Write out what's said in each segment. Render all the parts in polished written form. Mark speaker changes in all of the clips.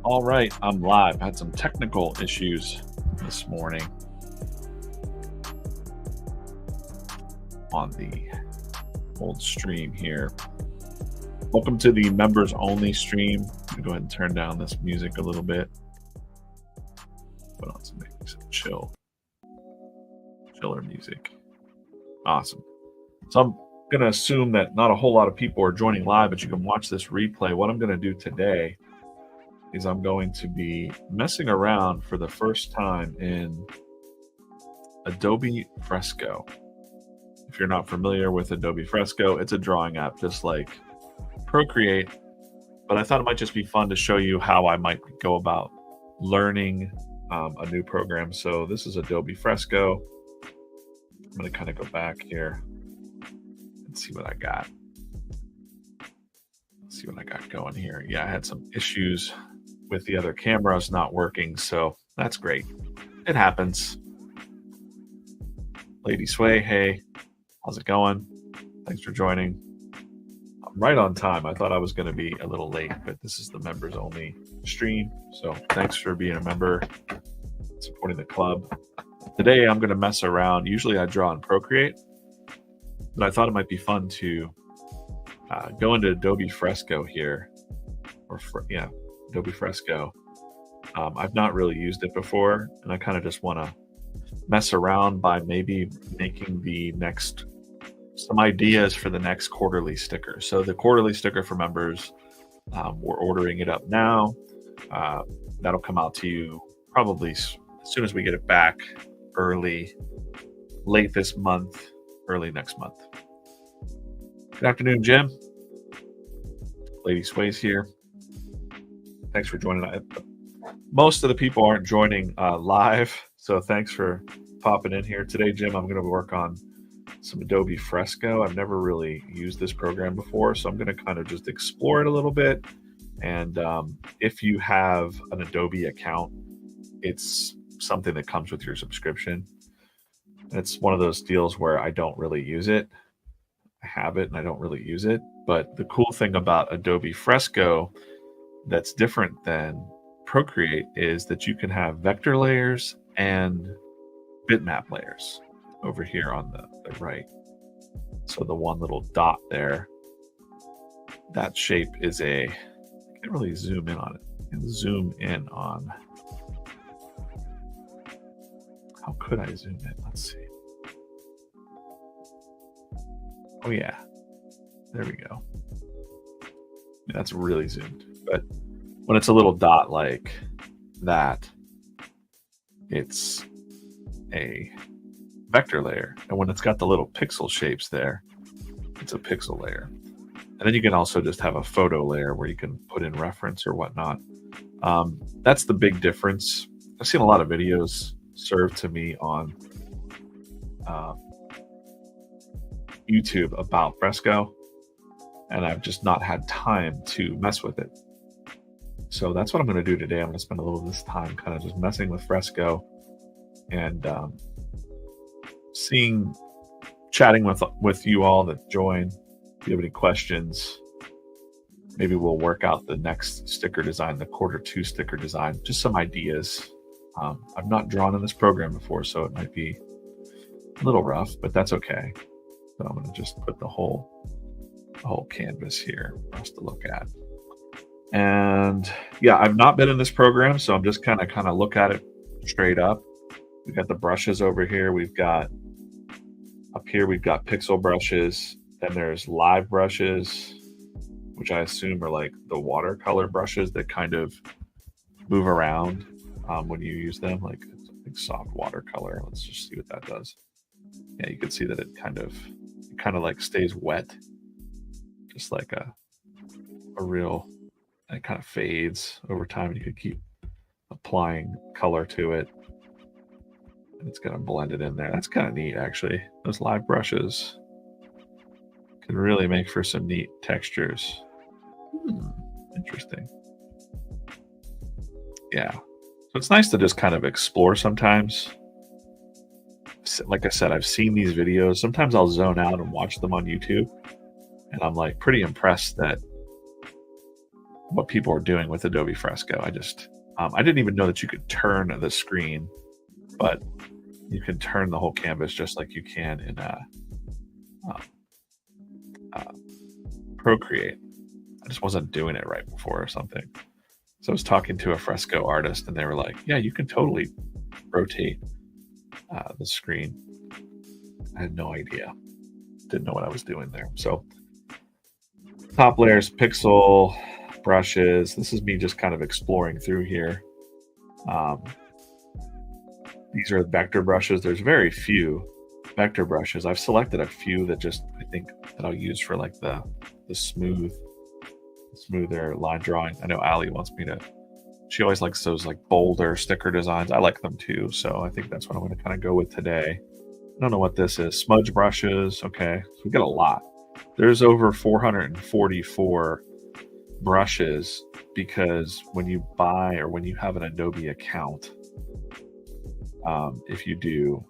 Speaker 1: All right, I'm live. Had some technical issues this morning on the old stream here. Welcome to the members only stream. I'm gonna go ahead and turn down this music a little bit. Put on some chiller music. Awesome. So I'm gonna assume that not a whole lot of people are joining live, but you can watch this replay. What I'm gonna do today is I'm going to be messing around for the first time in Adobe Fresco. If you're not familiar with Adobe Fresco, it's a drawing app just like Procreate, but I thought it might just be fun to show you how I might go about learning a new program. So this is Adobe Fresco. I'm going to kind of go back here and see what I got. Let's see what I got going here. Yeah, I had some issues with the other cameras not working, so that's great. It happens. Lady Sway, hey, how's it going? Thanks for joining. I'm right on time. I thought I was going to be a little late, but this is the members only stream. So thanks for being a member, supporting the club. Today I'm going to mess around. Usually I draw in Procreate, but I thought it might be fun to go into Adobe Fresco here, Adobe Fresco. I've not really used it before, and I kind of just want to mess around by maybe making some ideas for the next quarterly sticker. So the quarterly sticker for members, we're ordering it up now. That'll come out to you probably as soon as we get it back, late this month, early next month. Good afternoon, Jim. Lady Sway's here. Thanks for joining. Most of the people aren't joining live, so thanks for popping in here. Today, Jim, I'm going to work on some Adobe Fresco. I've never really used this program before, so I'm going to kind of just explore it a little bit. And if you have an Adobe account, it's something that comes with your subscription. It's one of those deals where I don't really use it. I have it and I don't really use it. But the cool thing about Adobe Fresco that's different than Procreate is that you can have vector layers and bitmap layers over here on the right. So the one little dot there, that shape is I can't really zoom in on it. I can zoom in on, how could I zoom in? Let's see. Oh yeah, there we go. Yeah, that's really zoomed. But when it's a little dot like that, it's a vector layer. And when it's got the little pixel shapes there, it's a pixel layer. And then you can also just have a photo layer where you can put in reference or whatnot. That's the big difference. I've seen a lot of videos served to me on YouTube about Fresco, and I've just not had time to mess with it. So that's what I'm going to do today. I'm going to spend a little of this time kind of just messing with Fresco and chatting with you all that join. If you have any questions, maybe we'll work out the next sticker design, the Q2 sticker design, just some ideas. I've not drawn in this program before, so it might be a little rough, but that's okay. So I'm going to just put the whole canvas here for us to look at. And yeah, I've not been in this program, so I'm just kind of look at it straight up. We've got the brushes over here. Up here, we've got pixel brushes. Then there's live brushes, which I assume are like the watercolor brushes that kind of move around when you use them, like it's soft watercolor. Let's just see what that does. Yeah, you can see that it kind of like stays wet, just like a real, and it kind of fades over time, and you could keep applying color to it. And it's going to blend it in there. That's kind of neat, actually. Those live brushes can really make for some neat textures. Interesting. Yeah. So it's nice to just kind of explore sometimes. Like I said, I've seen these videos. Sometimes I'll zone out and watch them on YouTube, and I'm like pretty impressed that what people are doing with Adobe Fresco. I didn't even know that you could turn the screen, but you can turn the whole canvas just like you can in Procreate. I just wasn't doing it right before or something. So I was talking to a Fresco artist, and they were like, "Yeah, you can totally rotate the screen." I had no idea. Didn't know what I was doing there. So top layers, pixel, brushes. This is me just kind of exploring through here. These are vector brushes. There's very few vector brushes. I've selected a few that just I think that I'll use for like the smoother line drawing. I know Ali wants me to. She always likes those like bolder sticker designs. I like them too, so I think that's what I'm going to kind of go with today. I don't know what this is. Smudge brushes. Okay, so we get a lot. There's over 444 brushes because when you buy or when you have an Adobe account, if you do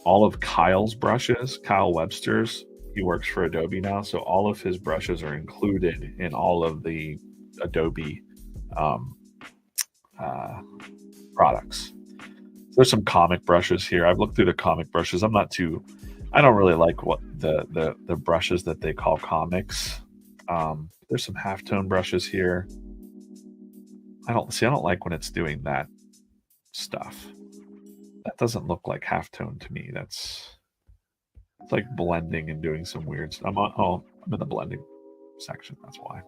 Speaker 1: all of Kyle's brushes, Kyle Webster's, he works for Adobe now, so all of his brushes are included in all of the Adobe products. There's some comic brushes here. I've looked through the comic brushes. I don't really like what the brushes that they call comics. There's some halftone brushes here. I don't like when it's doing that stuff. That doesn't look like halftone to me. It's like blending and doing some weird stuff. I'm in the blending section. That's why.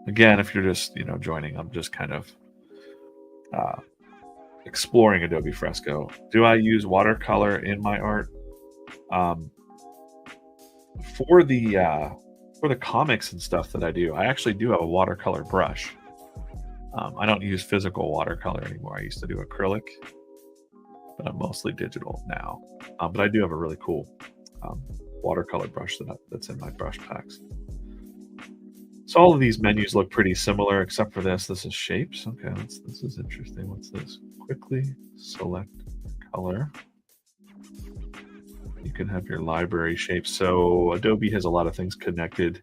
Speaker 1: Again, if you're just joining, I'm just kind of exploring Adobe Fresco. Do I use watercolor in my art? For the comics and stuff that I do, I actually do have a watercolor brush. I don't use physical watercolor anymore. I used to do acrylic, but I'm mostly digital now. But I do have a really cool watercolor brush that's in my brush packs. So all of these menus look pretty similar, except for this. This is shapes. Okay, this is interesting. What's this? Quickly select color. You can have your library shapes. So Adobe has a lot of things connected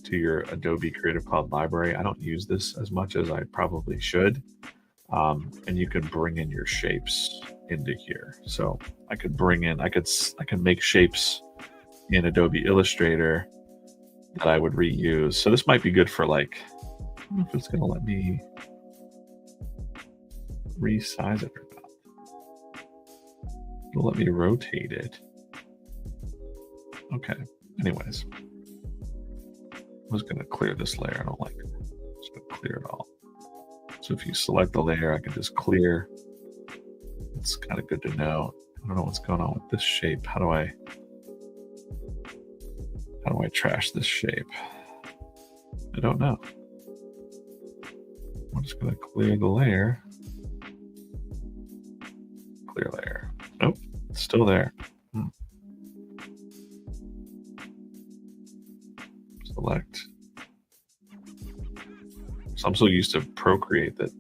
Speaker 1: to your Adobe Creative Cloud library. I don't use this as much as I probably should. And you can bring in your shapes into here. So I can make shapes in Adobe Illustrator that I would reuse. So this might be good for like, I don't know if it's going to let me resize it or not. It'll let me rotate it. Okay. Anyways, I'm just going to clear this layer. I don't like it. I'm just going to clear it all. So if you select the layer, I can just clear. It's kind of good to know. I don't know what's going on with this shape. How do I trash this shape? I don't know. I'm just going to clear the layer. Clear layer. Nope, it's still there. Select. So I'm so used to Procreate that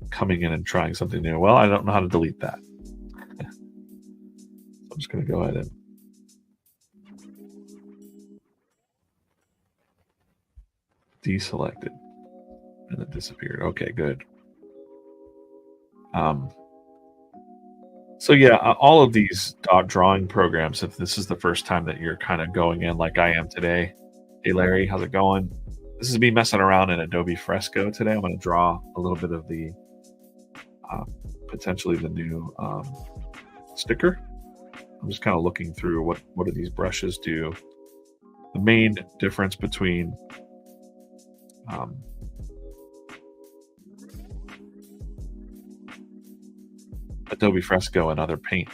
Speaker 1: coming in and trying something new. Well, I don't know how to delete that. So I'm just going to go ahead and deselect it, and it disappeared. Okay, good. So yeah, all of these drawing programs, if this is the first time that you're kind of going in like I am today. Hey Larry, how's it going? This is me messing around in Adobe Fresco today. I'm going to draw a little bit of the potentially the new sticker. I'm just kind of looking through what do these brushes do. The main difference between Adobe Fresco and other paint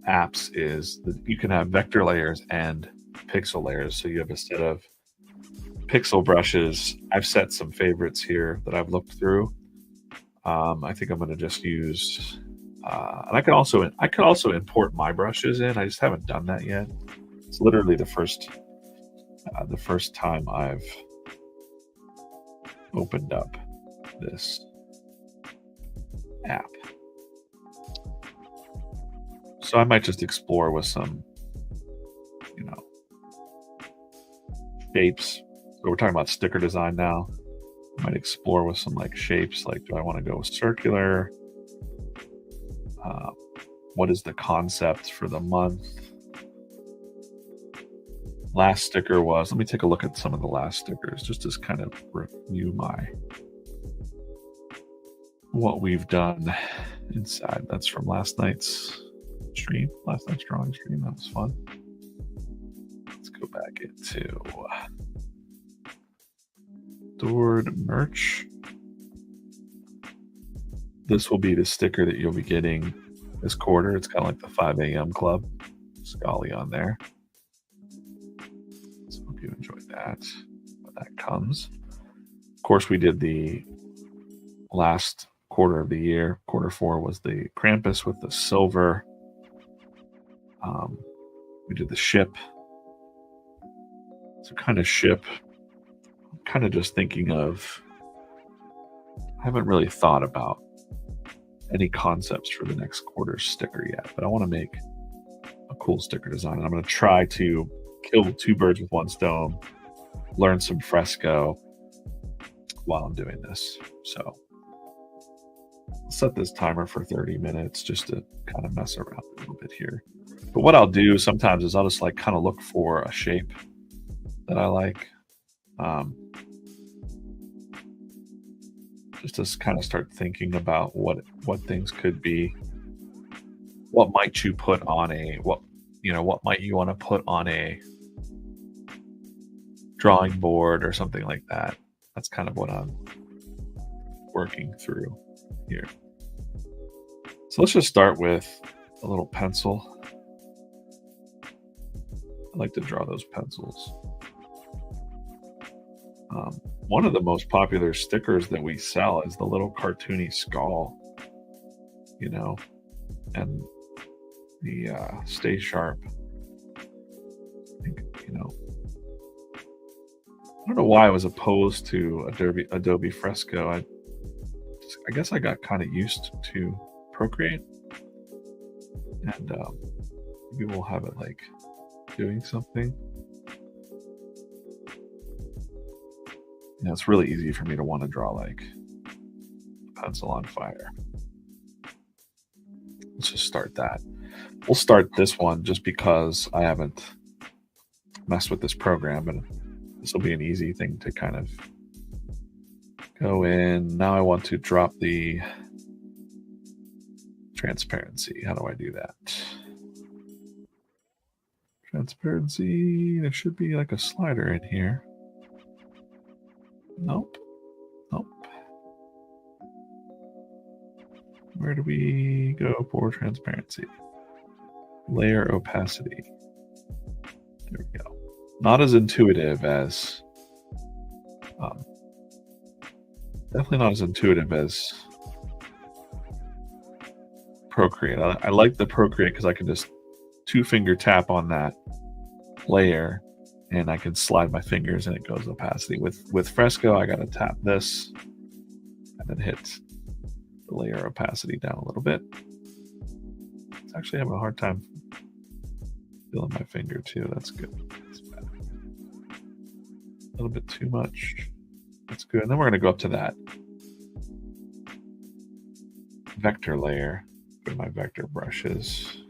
Speaker 1: apps is that you can have vector layers and pixel layers. So you have a set of pixel brushes. I've set some favorites here that I've looked through. I think I'm going to just use, and I could also import my brushes in. I just haven't done that yet. It's literally the first time I've opened up this app. So I might just explore with some, shapes. But we're talking about sticker design now. Might explore with some like shapes. Like, do I want to go circular? What is the concept for the month? Last sticker was, let me take a look at some of the last stickers just to kind of review what we've done inside. That's from last night's stream, last night's drawing stream. That was fun. Let's go back into stored merch. This will be the sticker that you'll be getting this quarter. It's kind of like the 5 a.m. club. Scully on there. So hope you enjoyed that when that comes. Of course, we did the last quarter of the year. Quarter 4 was the Krampus with the silver. We did the ship. So kind of ship. I'm kind of just thinking of, I haven't really thought about any concepts for the next quarter's sticker yet, but I want to make a cool sticker design. And I'm going to try to kill 2 birds with 1 stone, learn some fresco while I'm doing this. So I'll set this timer for 30 minutes just to kind of mess around a little bit here. But what I'll do sometimes is I'll just like kind of look for a shape that I like. Just to kind of start thinking about what things could be. What might you put on what might you want to put on a drawing board or something like that. That's kind of what I'm working through here. So let's just start with a little pencil. I like to draw those pencils. One of the most popular stickers that we sell is the little cartoony skull, and the Stay Sharp. I think, I don't know why I was opposed to Adobe Fresco. I guess I got kind of used to Procreate, and maybe we'll have it like doing something. It's really easy for me to want to draw like a pencil on fire. Let's just start that. We'll start this one just because I haven't messed with this program, and this will be an easy thing to kind of go in. Now I want to drop the transparency. How do I do that? Transparency, there should be like a slider in here. Nope. Where do we go for transparency? Layer opacity. There we go. Not as intuitive as, definitely not as intuitive as Procreate. I like the Procreate because I can just 2-finger tap on that layer and I can slide my fingers and it goes opacity. With Fresco, I got to tap this and then hit the layer opacity down a little bit. It's actually having a hard time feeling my finger too. That's good. That's bad. A little bit too much. That's good. And then we're going to go up to that vector layer. Go to my vector brushes.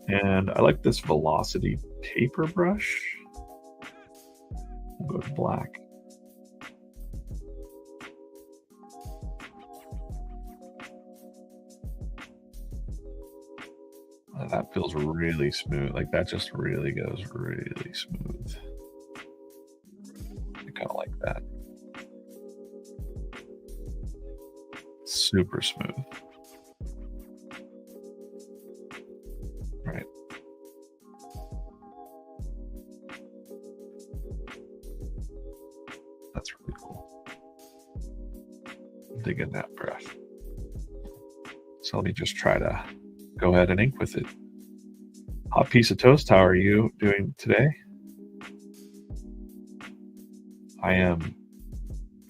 Speaker 1: And I like this velocity taper brush. We'll go to black. That feels really smooth. Like that just really goes really smooth. I kind of like that. Super smooth. Right. That's really cool. I'm digging that brush. So let me just try to go ahead and ink with it. Hot piece of toast, how are you doing today? I am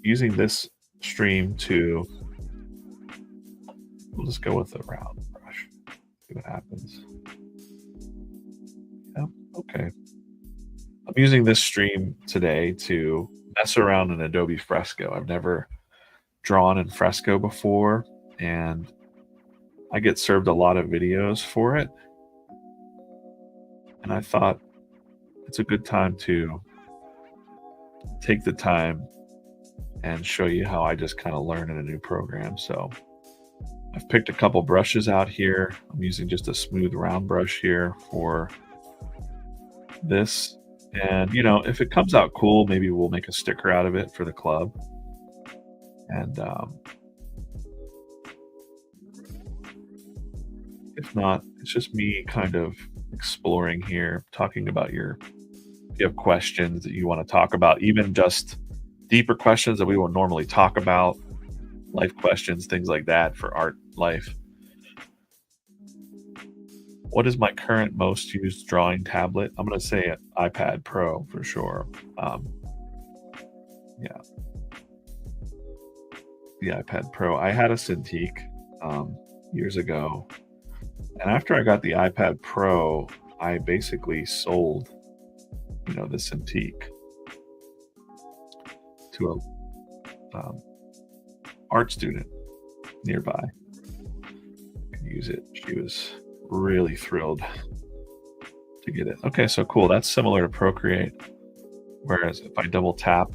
Speaker 1: using this stream to, we'll just go with a round brush, see what happens. Yep, okay. I'm using this stream today to mess around in Adobe Fresco. I've never drawn in Fresco before, and I get served a lot of videos for it. And I thought it's a good time to take the time and show you how I just kind of learn in a new program. So I've picked a couple brushes out here. I'm using just a smooth round brush here for this. And, you know, if it comes out cool, maybe we'll make a sticker out of it for the club. And if not, it's just me kind of exploring here, talking about if you have questions that you want to talk about, even just deeper questions that we won't normally talk about, life questions, things like that for art life. What is my current most used drawing tablet? I'm going to say an iPad Pro for sure. Yeah. The iPad Pro. I had a Cintiq years ago. And after I got the iPad Pro, I basically sold, you know, the Cintiq to a art student nearby. I could use it. She was really thrilled to get it. Okay, so cool. That's similar to Procreate. Whereas if I double tap,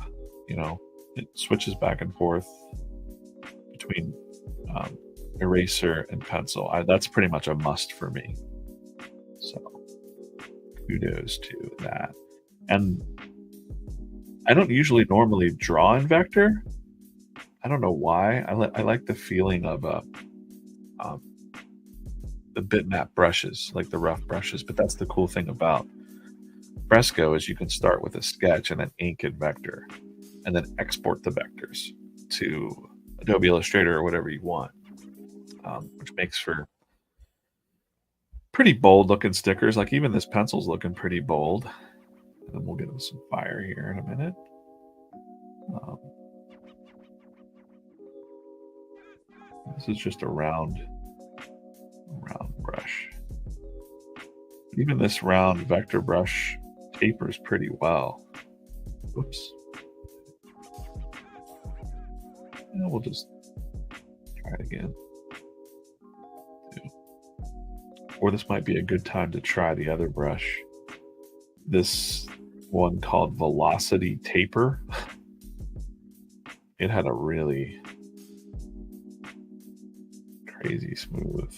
Speaker 1: you know, it switches back and forth between eraser and pencil. That's pretty much a must for me. So kudos to that. And I don't usually normally draw in vector. I don't know why. I like the feeling of the bitmap brushes, like the rough brushes. But that's the cool thing about Fresco is you can start with a sketch and then ink in vector, and then export the vectors to Adobe Illustrator or whatever you want, which makes for pretty bold looking stickers. Like even this pencil's looking pretty bold. And then we'll get into some fire here in a minute. This is just a round brush. Even this round vector brush tapers pretty well. Oops. And we'll just try it again. Or this might be a good time to try the other brush. This one called Velocity Taper. It had a really crazy smooth.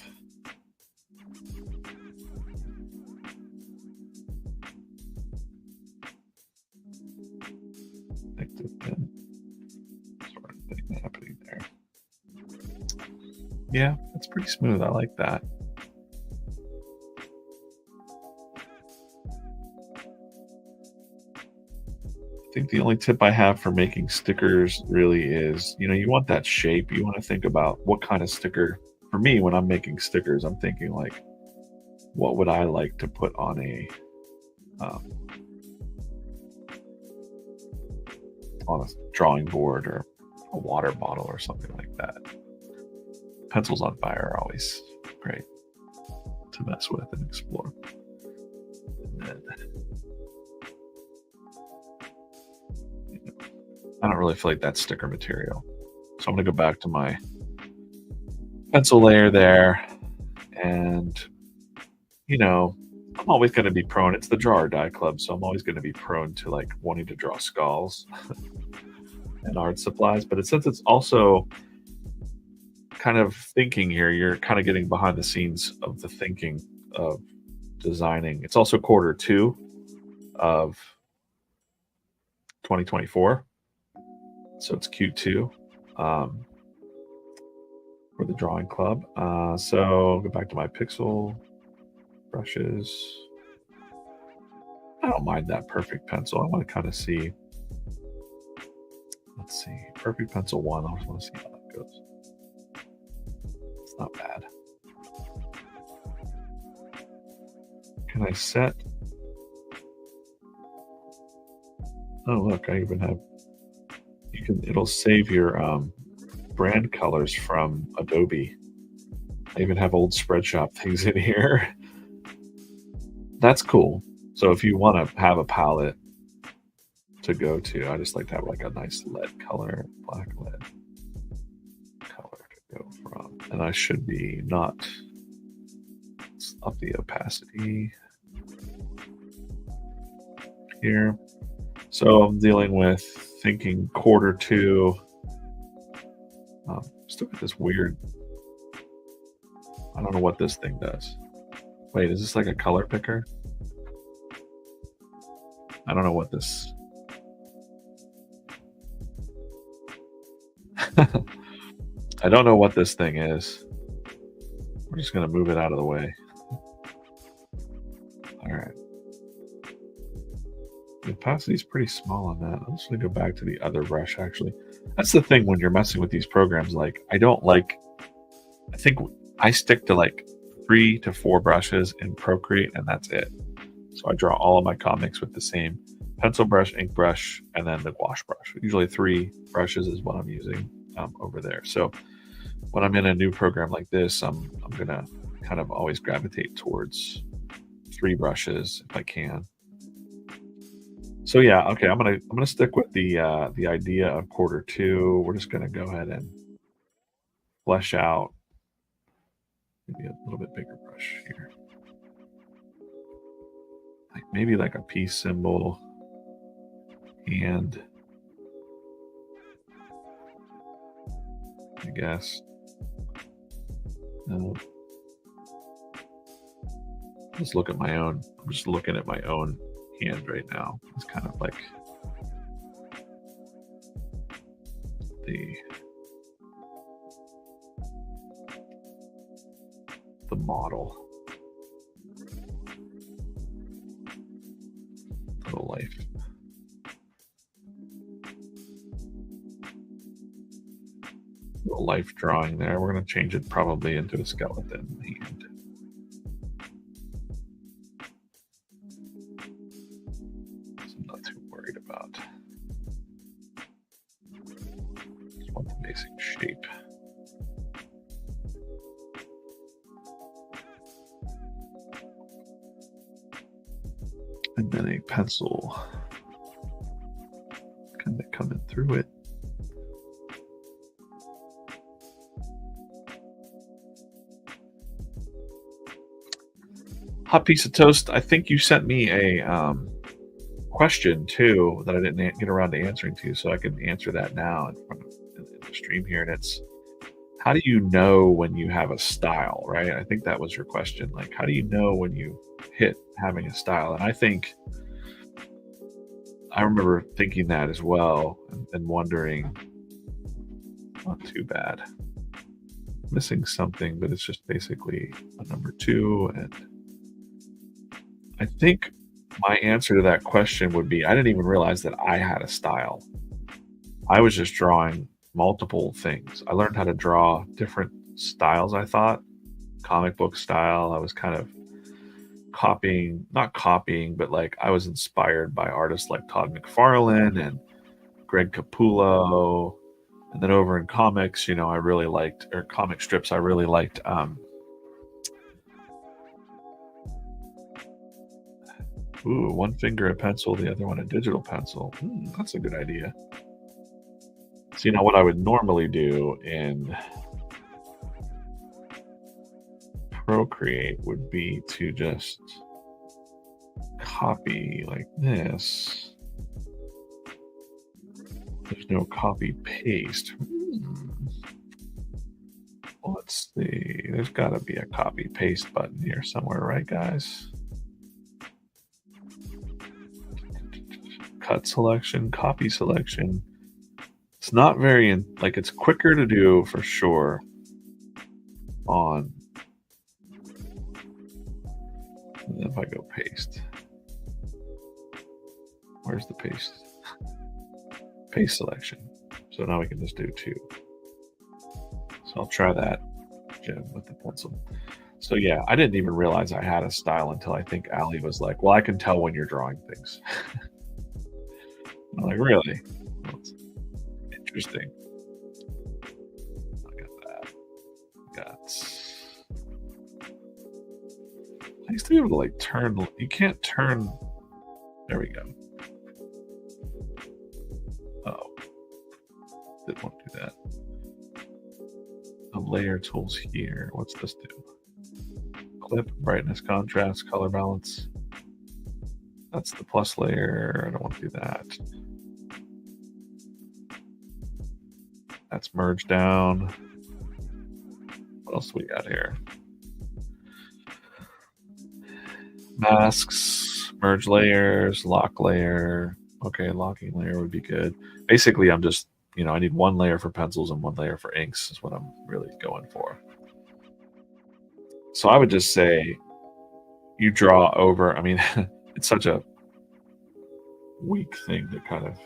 Speaker 1: Sort of thing happening there. Yeah, that's pretty smooth. I like that. I think the only tip I have for making stickers really is, you know, you want that shape. You want to think about what kind of sticker. For me, when I'm making stickers, I'm thinking like, what would I like to put on a drawing board or a water bottle or something like that. Pencils on fire are always great to mess with and explore. And then, I don't really feel like that's sticker material. So I'm going to go back to my pencil layer there. And, you know, I'm always going to be prone. It's the Draw or Die Club, so I'm always going to be prone to like wanting to draw skulls and art supplies. But since it's also kind of thinking here, you're kind of getting behind the scenes of the thinking of designing. It's also Q2 of 2024. So it's Q2 for the drawing club. So I'll go back to my pixel brushes. I don't mind that perfect pencil. I want to kind of see. Let's see. Perfect pencil 1. I just want to see how that goes. It's not bad. Can I set? Oh, look, I even have. It'll save your brand colors from Adobe. I even have old Spreadshop things in here. That's cool. So if you want to have a palette to go to. I just like to have like a nice lead color, black lead color to go from. And I should be not, let's up the opacity here. So I'm dealing with thinking quarter two. Still got this weird, I don't know what this thing does. Wait, is this like a color picker? I don't know what this. I don't know what this thing is. We're just going to move it out of the way. All right. The opacity is pretty small on that. I'm just going to go back to the other brush, actually. That's the thing when you're messing with these programs. Like, I think I stick to like 3 to 4 brushes in Procreate, and that's it. So I draw all of my comics with the same pencil brush, ink brush, and then the gouache brush. Usually 3 brushes is what I'm using over there. So when I'm in a new program like this, I'm gonna kind of always gravitate towards 3 brushes if I can. So yeah, okay, I'm gonna stick with the idea of quarter two. We're just gonna go ahead and flesh out maybe a little bit bigger brush here, like maybe like a peace symbol, and I guess let's look at my own. I'm just looking at my own hand right now. It's kind of like the model. Little life. Little life drawing there. We're going to change it probably into a skeleton hand. So I'm not too worried about. Just want the basic shape. And then a pencil kind of coming through it. Hot piece of toast. I think you sent me a question too that I didn't get around to answering to, so I can answer that now in the stream here. And it's, how do you know when you have a style, right? I think that was your question. Like, how do you know when you hit having a style? And I think I remember thinking that as well and wondering, not too bad, missing something, but it's just basically a number 2. And I think my answer to that question would be, I didn't even realize that I had a style. I was just drawing multiple things. I learned how to draw different styles, I thought. Comic book style. I was kind of not copying, but like I was inspired by artists like Todd McFarlane and Greg Capullo. And then over in comics, you know, I really liked, or comic strips, I really liked one finger a pencil, the other one a digital pencil. That's a good idea. So, you know, what I would normally do in Procreate would be to just copy like this. There's no copy paste. Let's see. There's got to be a copy paste button here somewhere, right, guys? Cut selection, copy selection. It's not very, like, it's quicker to do for sure on, and if I go paste, where's the paste? Paste selection. So now we can just do 2. So I'll try that, Jim, with the pencil. So yeah, I didn't even realize I had a style until I think Ali was like, well, I can tell when you're drawing things. I'm like, really? That's interesting. Look at that. I used to be able to like turn. You can't turn. There we go. Didn't want to do that. The layer tools here. What's this do? Clip, brightness, contrast, color balance. That's the plus layer. I don't want to do that. That's merge down. What else do we got here? Masks, merge layers, lock layer. Okay, locking layer would be good. Basically, I'm just, I need one layer for pencils and one layer for inks is what I'm really going for. So I would just say you draw over. I mean, it's such a weak thing to kind of,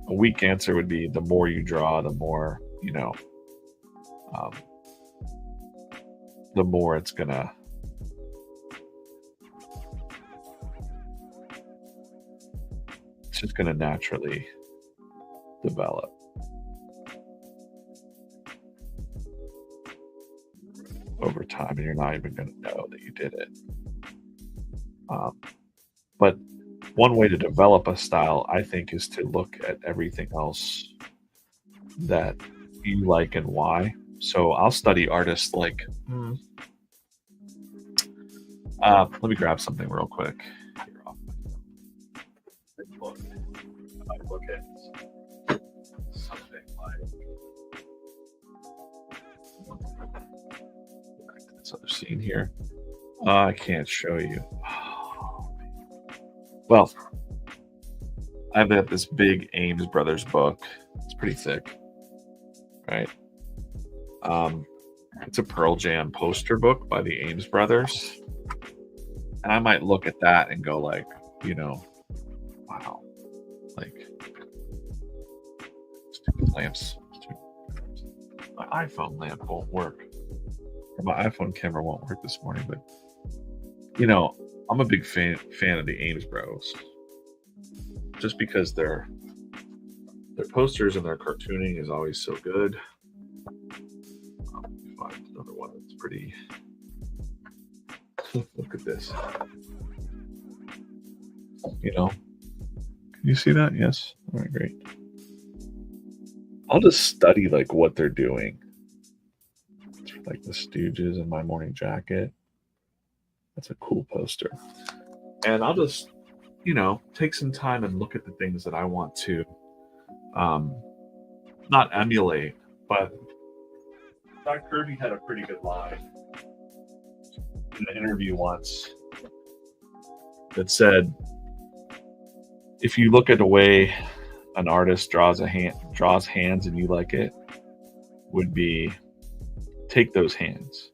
Speaker 1: a weak answer would be the more you draw, the more, the more it's gonna, it's just gonna naturally develop. Over time, and you're not even going to know that you did it. But one way to develop a style, I think, is to look at everything else that you like and why. So I'll study artists like. Let me grab something real quick. I look at something like. Back to this other scene here. I can't show you. Well, I've got this big Ames Brothers book. It's pretty thick, right? It's a Pearl Jam poster book by the Ames Brothers. And I might look at that and go like, wow, like stupid lamps. My iPhone lamp won't work. Or my iPhone camera won't work this morning, but I'm a big fan of the Ames Bros. Just because their posters and their cartooning is always so good. Let me find another one that's pretty. Look at this. Can you see that? Yes. All right, great. I'll just study like what they're doing. Like the Stooges in My Morning Jacket. That's a cool poster. And I'll just, take some time and look at the things that I want to not emulate, but Jack Kirby had a pretty good line in an interview once that said, if you look at the way an artist draws hands and you like it, would be take those hands,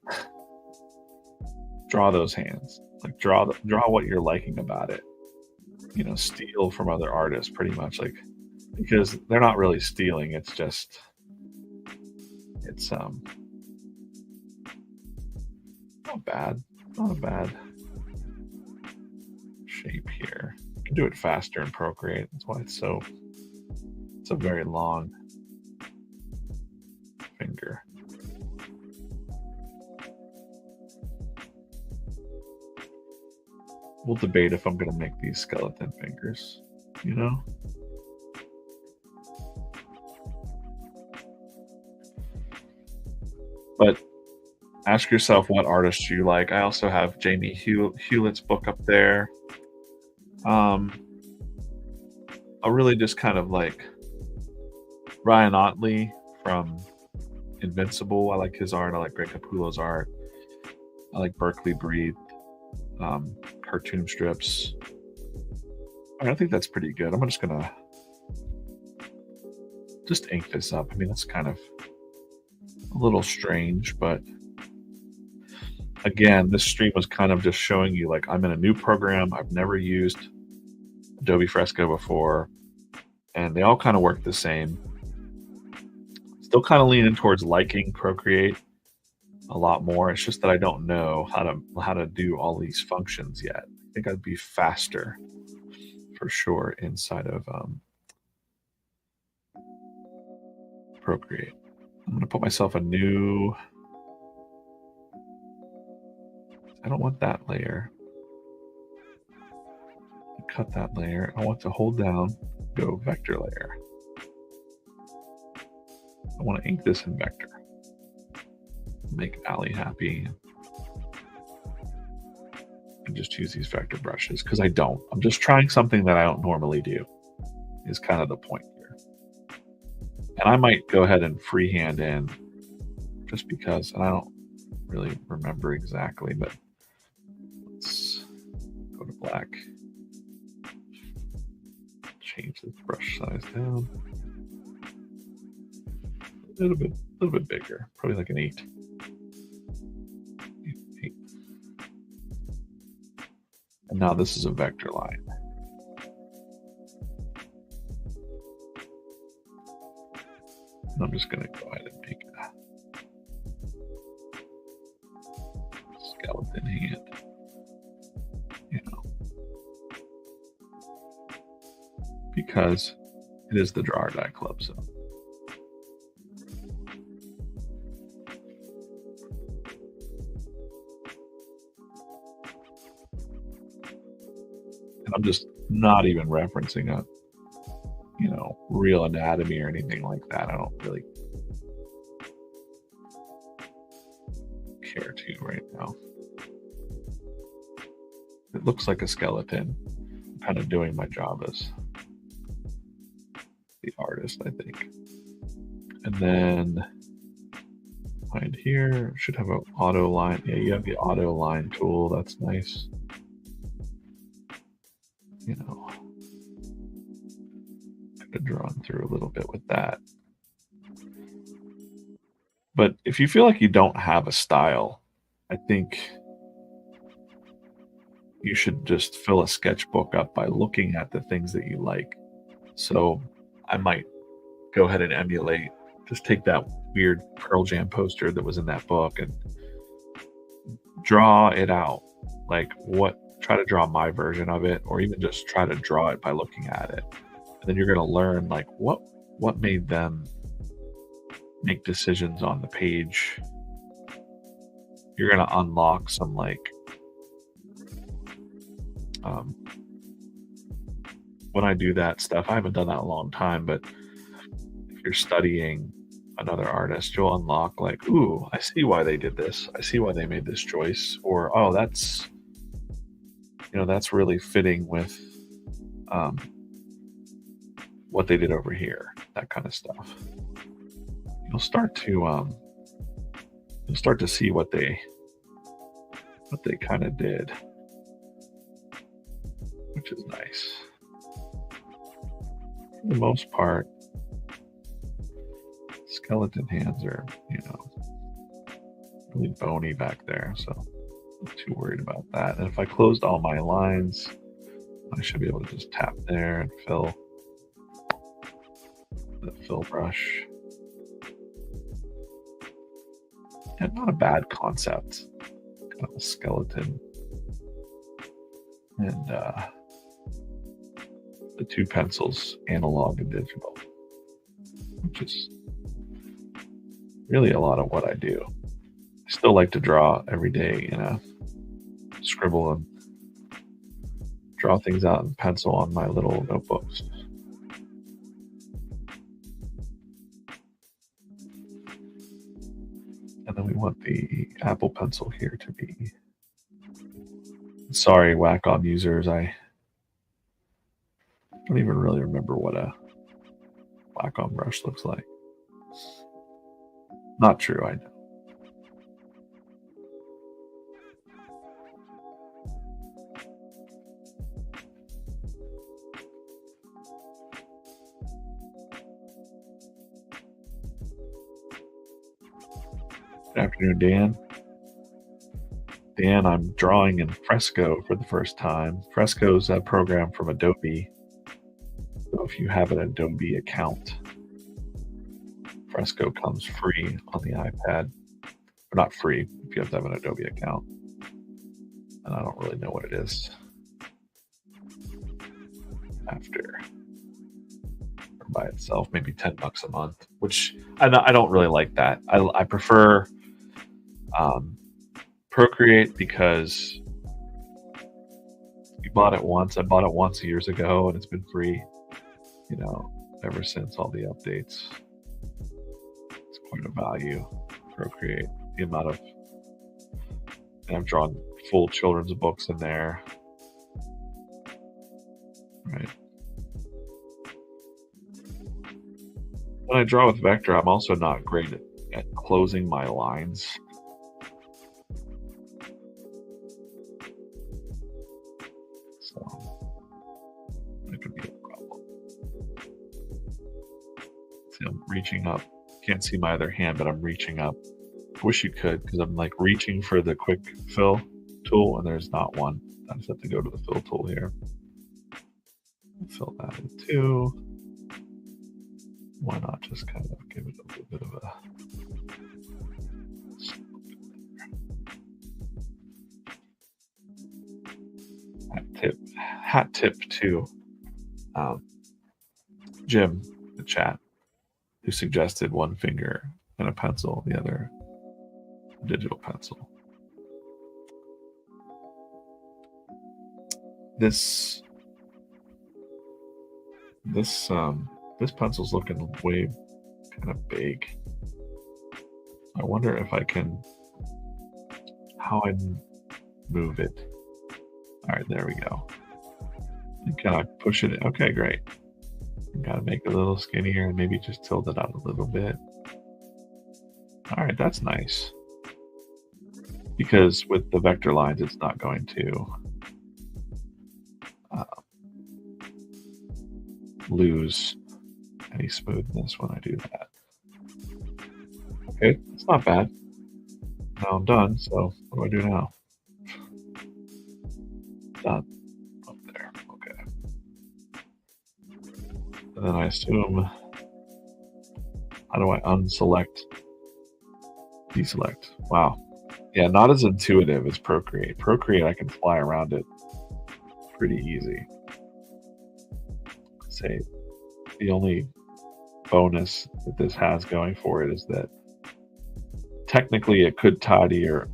Speaker 1: draw those hands, like draw what you're liking about it, steal from other artists pretty much, like, because they're not really stealing, it's just, it's not a bad shape here. You can do it faster in Procreate, that's why it's a very long finger. We'll debate if I'm going to make these skeleton fingers, But ask yourself what artists you like. I also have Jamie Hewlett's book up there. I'll really just kind of like Ryan Otley from Invincible. I like his art. I like Greg Capullo's art. I like Berkeley Breathe. Cartoon strips. I think that's pretty good. I'm just gonna ink this up. I mean, that's kind of a little strange, but again, this stream was kind of just showing you like I'm in a new program. I've never used Adobe Fresco before, and they all kind of work the same. Still kind of leaning towards liking Procreate a lot more. It's just that I don't know how to do all these functions yet. I think I'd be faster for sure inside of Procreate. I'm going to put myself a new. I don't want that layer. Cut that layer. I want to hold down, go vector layer. I want to ink this in vector. Make Allie happy. And just use these vector brushes because I don't. I'm just trying something that I don't normally do, is kind of the point here. And I might go ahead and freehand in just because, and I don't really remember exactly, but let's go to black. Change this brush size down. A little bit bigger, probably like an 8. 8. And now this is a vector line. And I'm just going to go ahead and make a skeleton hand. Because it is the Drawer Die Club zone. And I'm just not even referencing a, real anatomy or anything like that. I don't really care to right now. It looks like a skeleton. I'm kind of doing my job as the artist, I think. And then behind here should have an auto line. Yeah, you have the auto line tool. That's nice. Could have drawn through a little bit with that. But if you feel like you don't have a style, I think you should just fill a sketchbook up by looking at the things that you like. So I might go ahead and emulate, just take that weird Pearl Jam poster that was in that book and draw it out. Like try to draw my version of it, or even just try to draw it by looking at it. And then you're going to learn like what made them make decisions on the page. You're going to unlock some when I do that stuff, I haven't done that in a long time, but if you're studying another artist, you'll unlock like, ooh, I see why they did this. I see why they made this choice. Or, oh, that's really fitting with what they did over here, that kind of stuff. You'll start to see what they kind of did, which is nice. For the most part, skeleton hands are, really bony back there, so I'm not too worried about that. And if I closed all my lines, I should be able to just tap there and fill the fill brush. And not a bad concept. Kind of a skeleton. And the 2 pencils, analog and digital, which is really a lot of what I do. I still like to draw every day, scribble and draw things out in pencil on my little notebooks. And then we want the Apple Pencil here to be. Sorry, Wacom users, I don't even really remember what a Wacom brush looks like. Not true, I know. Good afternoon, Dan. Dan, I'm drawing in Fresco for the first time. Fresco is a program from Adobe. So if you have an Adobe account, Fresco comes free on the iPad. Or not free, if you have to have an Adobe account. And I don't really know what it is after. Or by itself, maybe $10 a month, which I don't really like that. I prefer Procreate because you bought it once. I bought it once years ago and it's been free, ever since all the updates. point of value. Procreate, the amount of, and I've drawn full children's books in there, right? When I draw with vector, I'm also not great at closing my lines. So that could be a problem. See, I'm reaching up. Can't see my other hand, but I'm reaching up. I wish you could, because I'm like reaching for the quick fill tool, and there's not one. I just have to go to the fill tool here. Fill that in too. Why not just kind of give it a little bit of a hat tip to Jim, the chat, who suggested one finger and a pencil, the other digital pencil. This pencil's looking way kind of big. I wonder if I can, how I move it. All right, there we go. And can I push it? Okay, great. Gotta make it a little skinnier and maybe just tilt it out a little bit. All right, that's nice. Because with the vector lines, it's not going to lose any smoothness when I do that. Okay, it's not bad. Now I'm done, so what do I do now? Done. Up there, okay. And then I assume, how do I unselect, deselect? Wow. Yeah, not as intuitive as Procreate. Procreate, I can fly around it pretty easy. Say the only bonus that this has going for it is that technically it could tie to your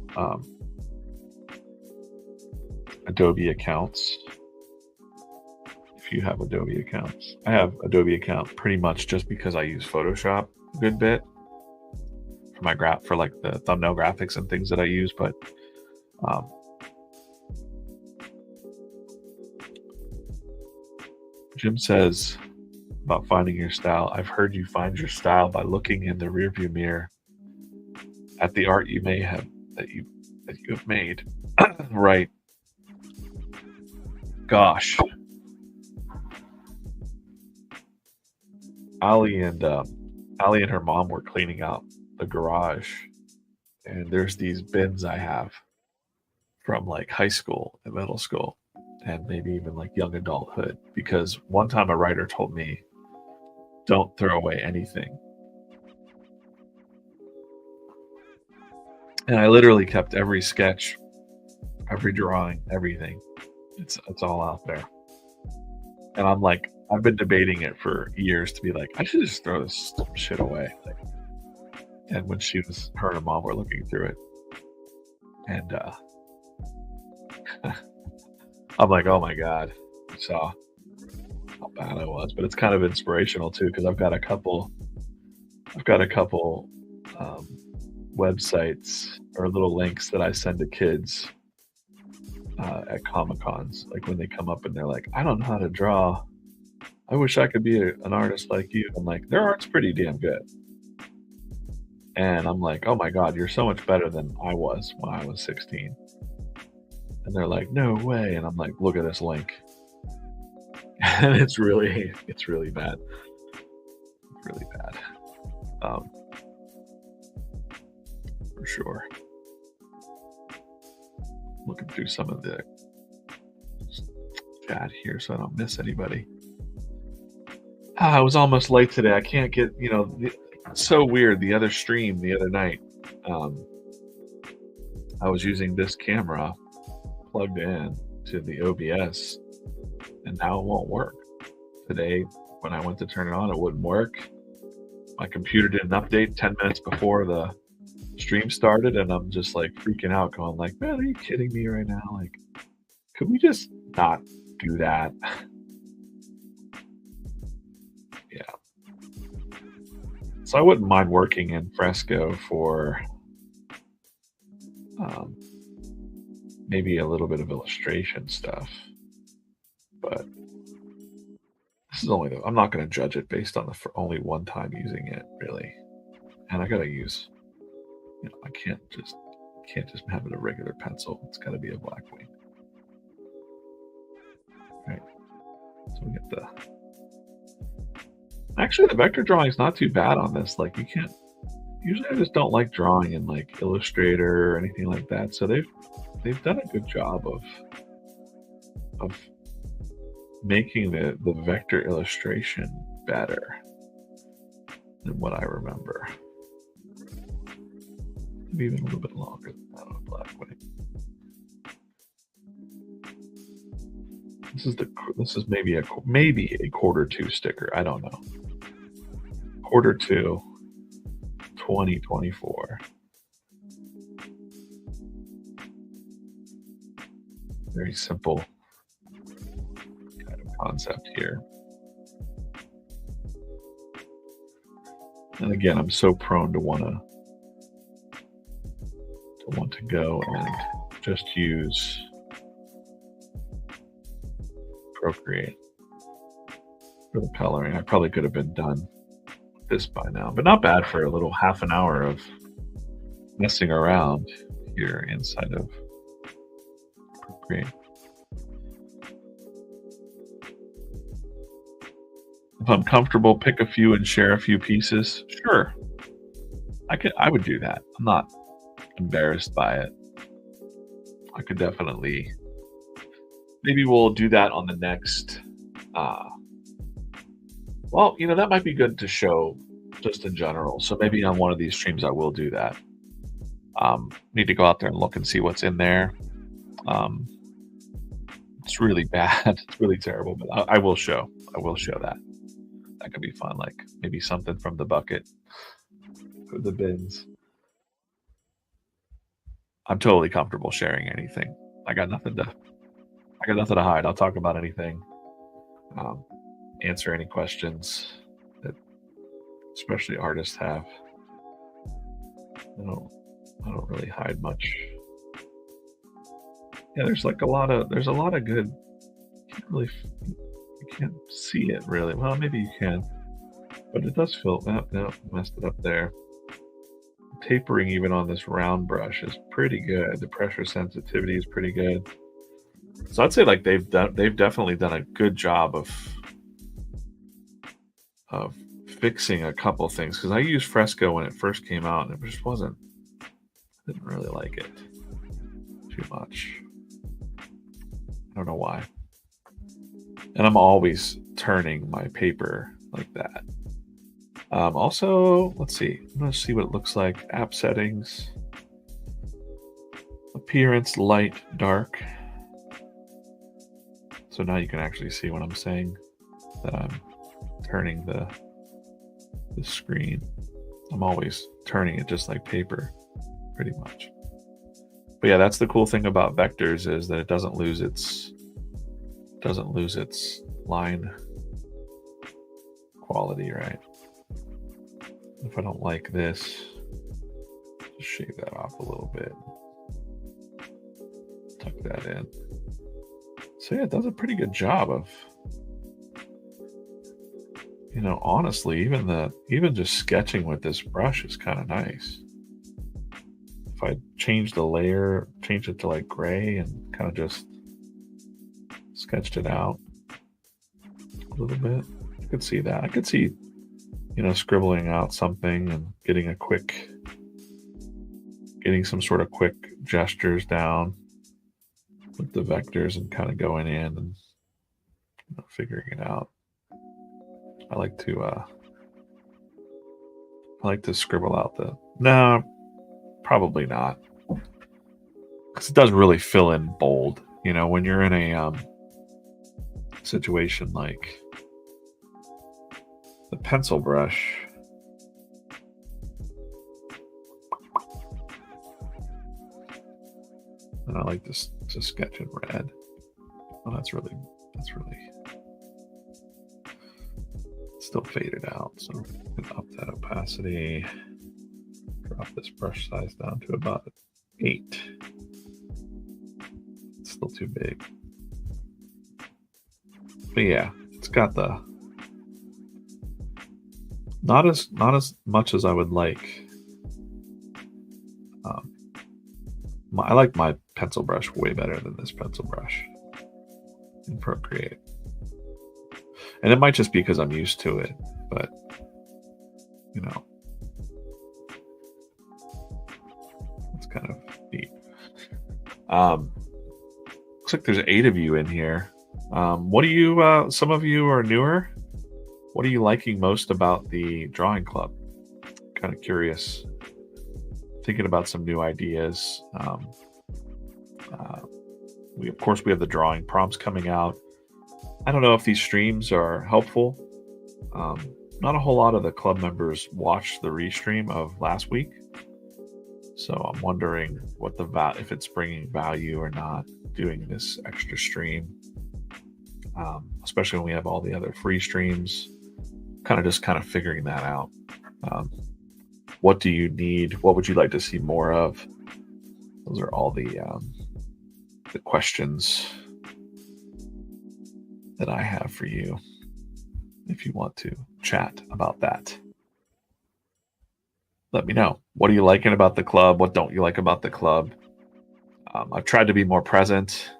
Speaker 1: Adobe accounts if you have Adobe accounts. I have Adobe account pretty much just because I use Photoshop a good bit for my for like the thumbnail graphics and things that I use, but Jim says about finding your style. I've heard you find your style by looking in the rearview mirror at the art you may have that you have made. Right. Gosh. Ali and her mom were cleaning out the garage, and there's these bins I have from like high school and middle school and maybe even like young adulthood, because one time a writer told me, don't throw away anything. And I literally kept every sketch, every drawing, everything. It's all out there. And I'm like, I've been debating it for years to be like, I should just throw this shit away. Like, and when her and her mom were looking through it, and I'm like, oh my God, you saw how bad I was. But it's kind of inspirational too, because I've got a couple websites or little links that I send to kids at Comic-Cons, like when they come up and they're like, I don't know how to draw. I wish I could be an artist like you. I'm like, their art's pretty damn good. And I'm like, oh my God, you're so much better than I was when I was 16. And they're like, no way. And I'm like, look at this link. And it's really bad. It's really bad. For sure. Looking through some of the chat here so I don't miss anybody. I was almost late today. I can't get, it's so weird. The other stream the other night, I was using this camera plugged in to the OBS, and now it won't work. Today, when I went to turn it on, it wouldn't work. My computer didn't update 10 minutes before the stream started, and I'm just like freaking out, going like, man, are you kidding me right now? Like, could we just not do that? Yeah. So I wouldn't mind working in Fresco for maybe a little bit of illustration stuff, but this is only I'm not going to judge it based on for only one time using it, really. And I got to use, I can't just have it a regular pencil. It's got to be a Blackwing. Right. So we get the. Actually, the vector drawing is not too bad on this. Like you can't. Usually, I just don't like drawing in like Illustrator or anything like that. So they've done a good job of making the vector illustration better than what I remember. Maybe even a little bit longer than that on a Blackwing. This is maybe a quarter two sticker. I don't know. Quarter two, 2024. Very simple kind of concept here. And again, I'm so prone to want to go and just use Procreate for the coloring. I probably could have been done with this by now, but not bad for a little half an hour of messing around here inside of Procreate. If I'm comfortable, pick a few and share a few pieces. Sure, I would do that. I'm not embarrassed by it. I could definitely. Maybe we'll do that on the next. Well, that might be good to show just in general. So maybe on one of these streams, I will do that. Need to go out there and look and see what's in there. It's really bad. It's really terrible, but I will show. I will show that. That could be fun. Like maybe something from the bucket for the bins. I'm totally comfortable sharing anything. I got nothing to hide. I'll talk about anything. Answer any questions that especially artists have. I don't really hide much. Yeah, there's a lot of good. You can't see it really. Well, maybe you can, but it does feel. No, messed it up there. Tapering even on this round brush is pretty good. The pressure sensitivity is pretty good. So I'd say like they've definitely done a good job of fixing a couple things, because I used Fresco when it first came out and it just wasn't. I didn't really like it too much. I don't know why. And I'm always turning my paper like that. Also, let's see. I'm going to see what it looks like. App settings. Appearance, light, dark. So now you can actually see what I'm saying, that I'm turning the screen. I'm always turning it just like paper, pretty much. But yeah, that's the cool thing about vectors, is that it doesn't lose its line quality, right? If I don't like this, just shave that off a little bit. Tuck that in. So yeah, it does a pretty good job of, honestly, even just sketching with this brush is kind of nice. If I change the layer, change it to like gray and kind of just sketched it out a little bit, I could see that. I could see, scribbling out something and getting some sort of quick gestures down with the vectors and kind of going in and figuring it out. I like to scribble out no, probably not, because it does really fill in bold. When you're in a situation like the pencil brush, and I like to sketch in red. Oh, that's really Still faded out, so I'm gonna up that opacity, drop this brush size down to about 8. It's still too big. But yeah, it's got the not as much as I would like. I like my pencil brush way better than this pencil brush in Procreate. And it might just be because I'm used to it, but you know, it's kind of neat. Looks like there's 8 of you in here. What do you, some of you are newer. What are you liking most about the drawing club? Kind of curious. Thinking about some new ideas. Of course, we have the drawing prompts coming out. I don't know if these streams are helpful. Not a whole lot of the club members watched the restream of last week, so I'm wondering what if it's bringing value or not doing this extra stream, especially when we have all the other free streams. Kind of figuring that out. What do you need? What would you like to see more of? Those are all the questions that I have for you if you want to chat about that. Let me know. What are you liking about the club? What don't you like about the club? I've tried to be more present.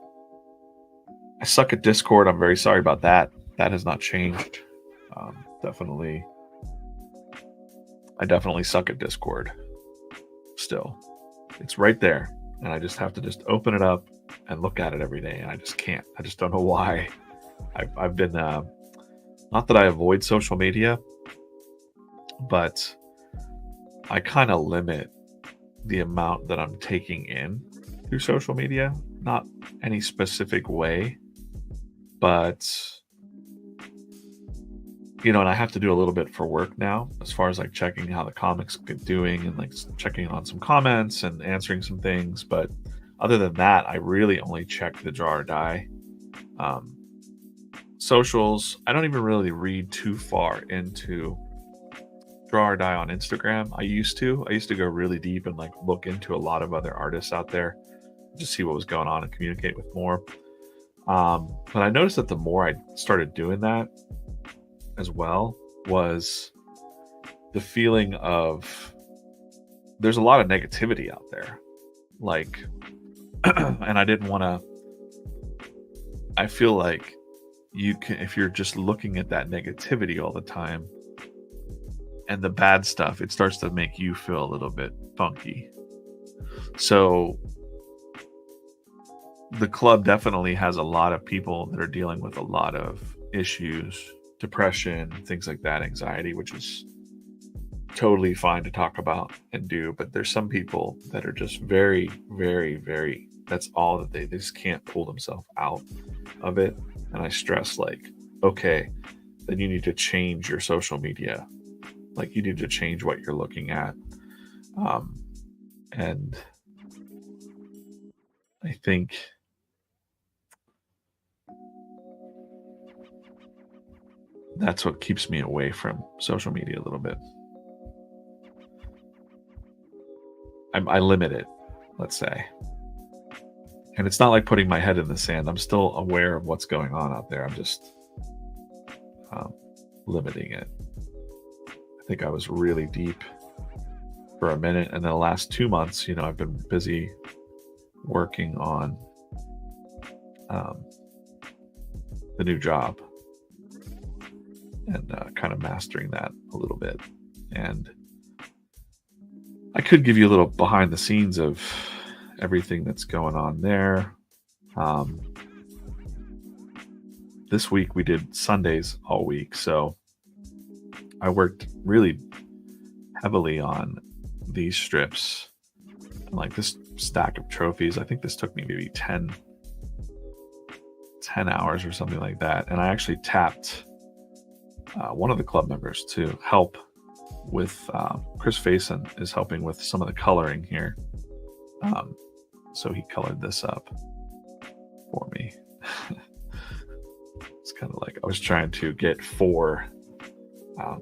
Speaker 1: I suck at Discord. I'm very sorry about that. That has not changed. I definitely suck at Discord still. It's right there, and I just have to just open it up and look at it every day, and I just can't. I just don't know why. I've been not that I avoid social media, but I kind of limit the amount that I'm taking in through social media. Not any specific way, but and I have to do a little bit for work now, as far as like checking how the comics get doing and like checking on some comments and answering some things. But other than that, I really only check the Draw or Die. Socials, I don't even really read too far into Draw or Die on Instagram. I used to go really deep and like look into a lot of other artists out there, just see what was going on and communicate with more. But I noticed that the more I started doing that as well, was the feeling of there's a lot of negativity out there, like and I didn't want to. I feel like you can, if you're just looking at that negativity all the time and the bad stuff, it starts to make you feel a little bit funky. So the club definitely has a lot of people that are dealing with a lot of issues, depression, things like that, anxiety, which is totally fine to talk about and do. But there's some people that are just very, very, very, that's all that they just can't pull themselves out of it. And I stress, like, okay, then you need to change your social media. Like, you need to change what you're looking at. And I think that's what keeps me away from social media a little bit. I limit it, let's say. And it's not like putting my head in the sand. I'm still aware of what's going on out there. I'm just limiting it. I think I was really deep for a minute. And then the last 2 months, I've been busy working on the new job and kind of mastering that a little bit. And I could give you a little behind the scenes of everything that's going on there. This week we did Sundays all week, so I worked really heavily on these strips, like this stack of trophies. I think this took me maybe 10 hours or something like that. And I actually tapped one of the club members to help with Chris Faison is helping with some of the coloring here. So he colored this up for me. It's kind of like I was trying to get 4 Um,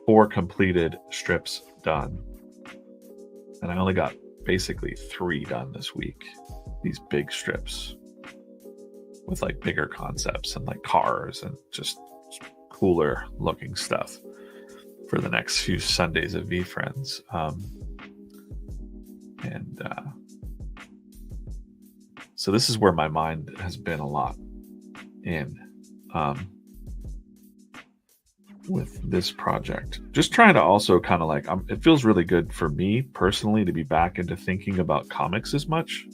Speaker 1: 4 completed strips done, and I only got basically 3 done this week. These big strips with like bigger concepts and like cars and just cooler looking stuff for the next few Sundays of V Friends. So this is where my mind has been a lot in with this project. Just trying to also kind of like, it feels really good for me personally to be back into thinking about comics as much.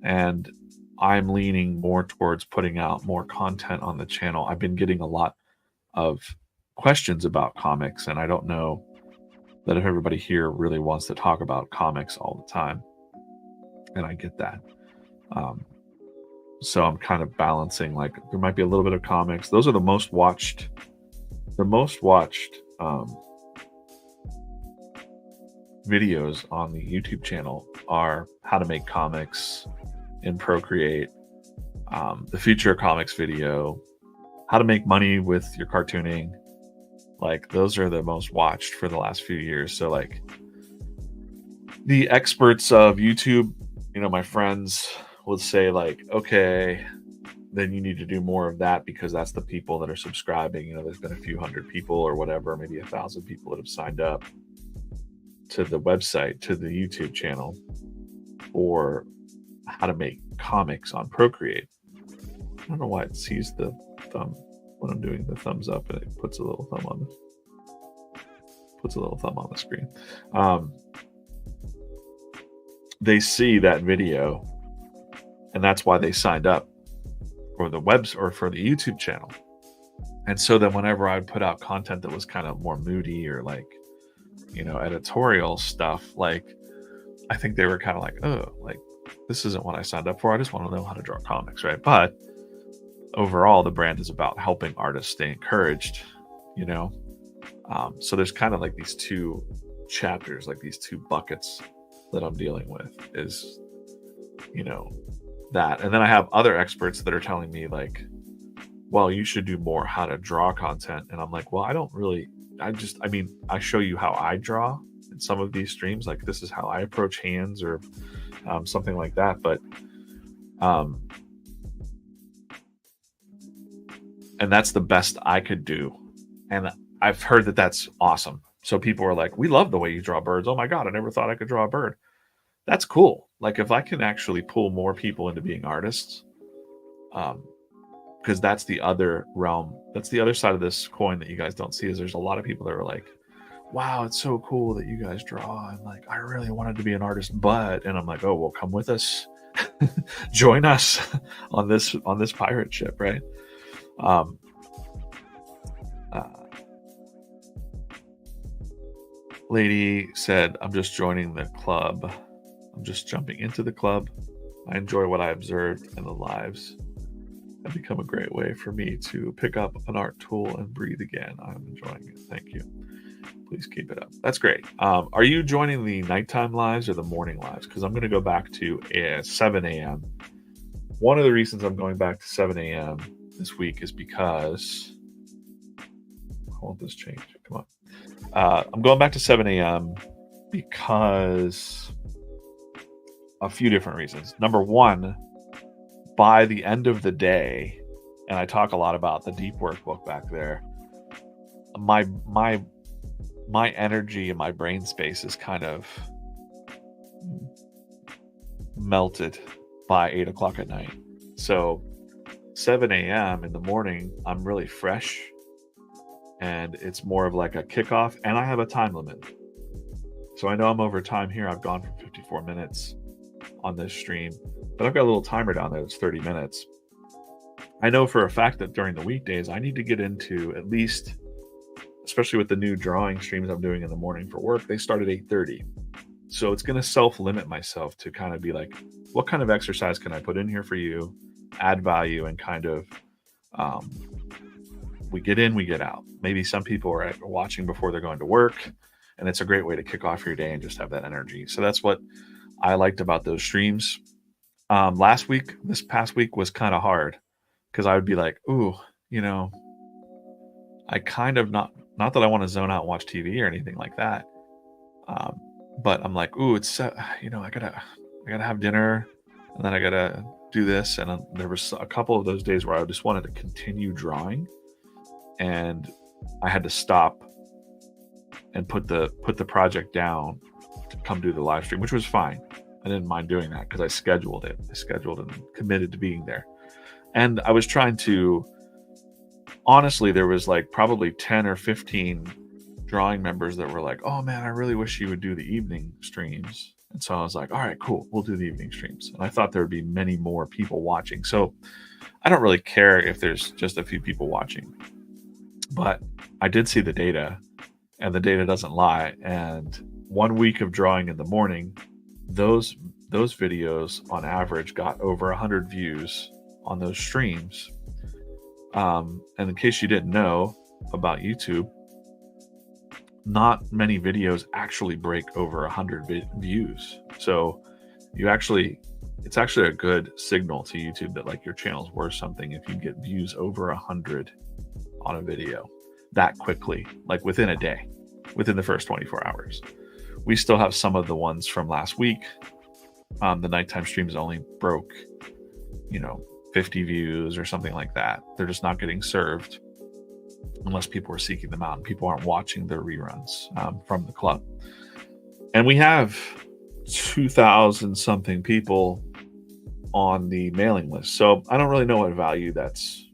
Speaker 1: And I'm leaning more towards putting out more content on the channel. I've been getting a lot of questions about comics, and I don't know that if everybody here really wants to talk about comics all the time. And I get that. So I'm kind of balancing, like there might be a little bit of comics. Those are the most watched videos on the YouTube channel are how to make comics in Procreate, the future comics video, how to make money with your cartooning. Like those are the most watched for the last few years. So like the experts of YouTube, my friends would say like, okay, then you need to do more of that because that's the people that are subscribing. There's been a few hundred people or whatever, maybe 1,000 people that have signed up to the website, to the YouTube channel, or how to make comics on Procreate. I don't know why it sees the thumb when I'm doing the thumbs up, and it puts a little thumb on the screen. They see that video, and that's why they signed up for the webs or for the YouTube channel. And so then whenever I would put out content that was kind of more moody or like, editorial stuff, like I think they were kind of like, oh, like this isn't what I signed up for. I just want to know how to draw comics, right? But overall, the brand is about helping artists stay encouraged, so there's kind of like these 2 chapters, like these 2 buckets that I'm dealing with is, that. And then I have other experts that are telling me like, well, you should do more how to draw content. And I'm like, well, I show you how I draw in some of these streams. Like this is how I approach hands or something like that. But, and that's the best I could do. And I've heard that that's awesome. So people are like, we love the way you draw birds. Oh my God, I never thought I could draw a bird. That's cool. Like if I can actually pull more people into being artists, because that's the other realm. That's the other side of this coin that you guys don't see is there's a lot of people that are like, wow, it's so cool that you guys draw. And like, I really wanted to be an artist, and I'm like, oh, well, come with us, join us on this pirate ship. Right. Lady said, I'm just joining the club. I'm just jumping into the club. I enjoy what I observed and the lives have become a great way for me to pick up an art tool and breathe again. I'm enjoying it. Thank you. Please keep it up. That's great. Are you joining the nighttime lives or the morning lives? Because I'm going to go back to 7 a.m. One of the reasons I'm going back to 7 a.m. this week is because I want this changed. Come on. I'm going back to 7 a.m. because a few different reasons. Number one, by the end of the day, and I talk a lot about the deep work book back there, my energy and my brain space is kind of melted by 8 o'clock at night. So 7 a.m. in the morning, I'm really fresh, and it's more of like a kickoff, and I have a time limit. So I know I'm over time here. I've gone for 54 minutes on this stream, but I've got a little timer down there that's 30 minutes. I know for a fact that during the weekdays, I need to get into at least, especially with the new drawing streams I'm doing in the morning for work, they start at 8:30. So it's going to self-limit myself to kind of be like, what kind of exercise can I put in here for you, add value, and kind of we get in, we get out. Maybe some people are watching before they're going to work, and it's a great way to kick off your day and just have that energy. So that's what I liked about those streams. This past week was kind of hard because I would be like, ooh, I kind of not that I want to zone out and watch TV or anything like that. Um, but I'm like, ooh, it's I gotta have dinner, and then I gotta do this. And there was a couple of those days where I just wanted to continue drawing, and I had to stop and put the project down to come do the live stream, which was fine. I didn't mind doing that because I scheduled it. I scheduled and committed to being there. And I was trying to, honestly, there was like probably 10 or 15 drawing members that were like, oh man, I really wish you would do the evening streams. And so I was like, all right, cool, we'll do the evening streams. And I thought there would be many more people watching. So I don't really care if there's just a few people watching. But I did see the data, and the data doesn't lie. And 1 week of drawing in the morning, those videos on average got over 100 views on those streams. And in case you didn't know about YouTube, not many videos actually break over 100 views. So it's actually a good signal to YouTube that like your channel's worth something if you get views over 100 on a video that quickly, like within a day, within the first 24 hours. We still have some of the ones from last week. The nighttime streams only broke, 50 views or something like that. They're just not getting served unless people are seeking them out and people aren't watching their reruns from the club. And we have 2,000 something people on the mailing list. So I don't really know what value that's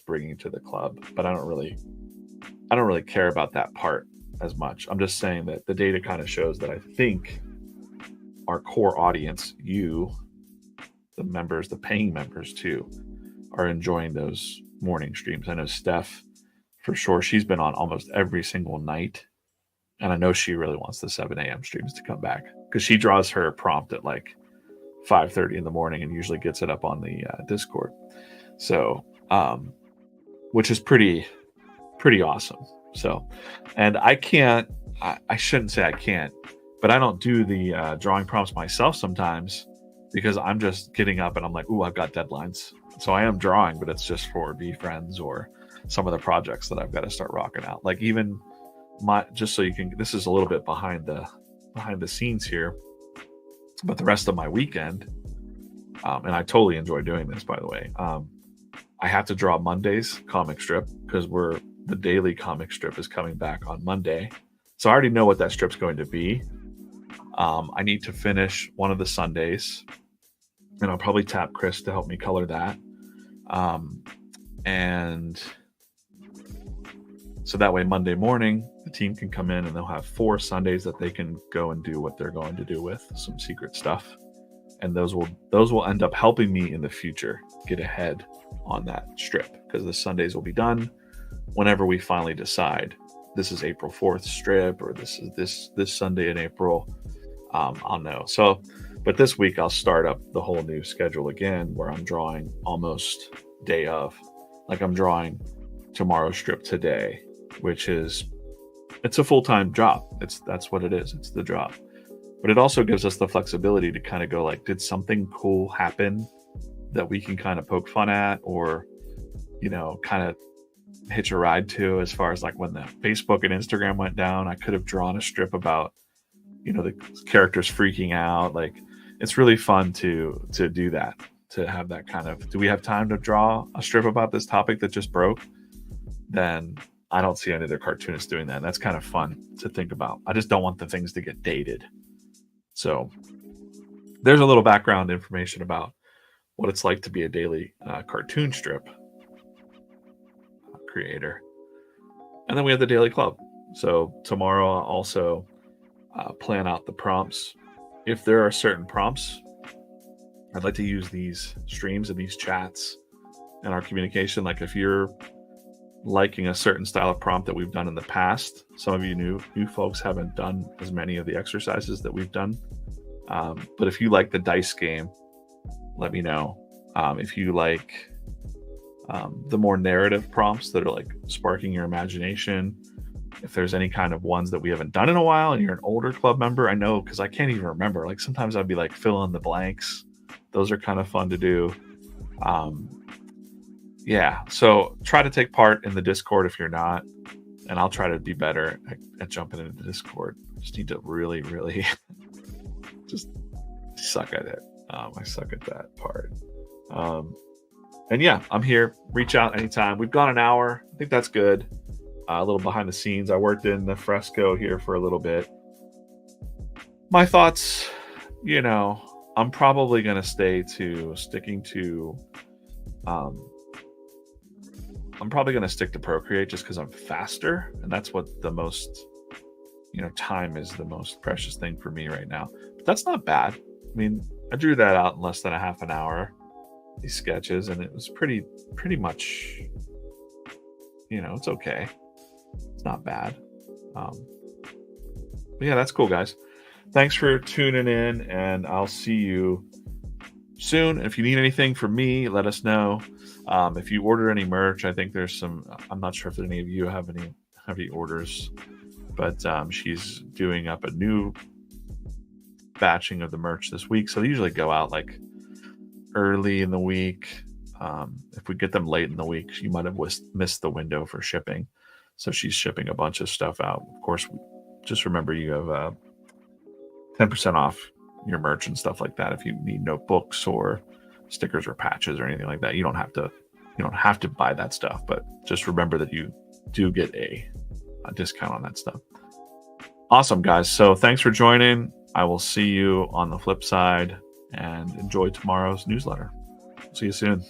Speaker 1: bringing to the club, but I don't really care about that part as much. I'm just saying that the data kind of shows that I think our core audience, you, the members, the paying members too, are enjoying those morning streams. I know Steph, for sure, she's been on almost every single night. And I know she really wants the 7 a.m. streams to come back because she draws her prompt at like 5:30 in the morning and usually gets it up on the Discord. So, which is pretty awesome. So, and I shouldn't say I can't, but I don't do the drawing prompts myself sometimes because I'm just getting up and I'm like, ooh, I've got deadlines. So I am drawing, but it's just for VFriends or some of the projects that I've got to start rocking out. Like even just so you can, this is a little bit behind the scenes here, but the rest of my weekend, and I totally enjoy doing this, by the way. I have to draw Monday's comic strip because the daily comic strip is coming back on Monday. So I already know what that strip's going to be. I need to finish one of the Sundays, and I'll probably tap Chris to help me color that. And so that way Monday morning, the team can come in and they'll have 4 Sundays that they can go and do what they're going to do with some secret stuff. And those will end up helping me in the future get ahead on that strip because the Sundays will be done whenever we finally decide this is April 4th strip or this is this Sunday in April. I'll know. So, but this week I'll start up the whole new schedule again where I'm drawing almost day of. Like I'm drawing tomorrow's strip today, which is, it's a full-time job. That's what it is. It's the job. But it also gives us the flexibility to kind of go like, did something cool happen that we can kind of poke fun at or, kind of hitch a ride to, as far as like when the Facebook and Instagram went down, I could have drawn a strip about, the characters freaking out. Like it's really fun to do that, to have that kind of, do we have time to draw a strip about this topic that just broke? Then I don't see any other cartoonists doing that. And that's kind of fun to think about. I just don't want the things to get dated. So there's a little background information about what it's like to be a daily cartoon strip creator. And then we have the daily club. So tomorrow I'll also plan out the prompts. If there are certain prompts, I'd like to use these streams and these chats and our communication. Like if you're liking a certain style of prompt that we've done in the past, some of you new folks haven't done as many of the exercises that we've done. But if you like the dice game, let me know. If you like the more narrative prompts that are like sparking your imagination, if there's any kind of ones that we haven't done in a while and you're an older club member, I know, because I can't even remember. Like sometimes I'd be like fill in the blanks. Those are kind of fun to do. yeah, so try to take part in the Discord if you're not, and I'll try to be better at jumping into the Discord. Just need to really, really just suck at it. I suck at that part. And yeah, I'm here. Reach out anytime. We've gone an hour. I think that's good. A little behind the scenes. I worked in the fresco here for a little bit. My thoughts, I'm probably going to I'm probably going to stick to Procreate just because I'm faster. And that's what the most, time is the most precious thing for me right now. But that's not bad. I mean, I drew that out in less than a half an hour, these sketches, and it was pretty much, it's okay. It's not bad. But yeah, that's cool, guys. Thanks for tuning in, and I'll see you soon. If you need anything from me, let us know. If you order any merch, I think there's some. I'm not sure if any of you have any heavy orders, but she's doing up a new batching of the merch this week. So they usually go out like early in the week. If we get them late in the week, you might have missed the window for shipping. So she's shipping a bunch of stuff out. Of course, just remember you have 10% off your merch and stuff like that. If you need notebooks or stickers or patches or anything like that, you don't have to buy that stuff, but just remember that you do get a discount on that stuff. Awesome, guys. So thanks for joining. I will see you on the flip side, and enjoy tomorrow's newsletter. See you soon.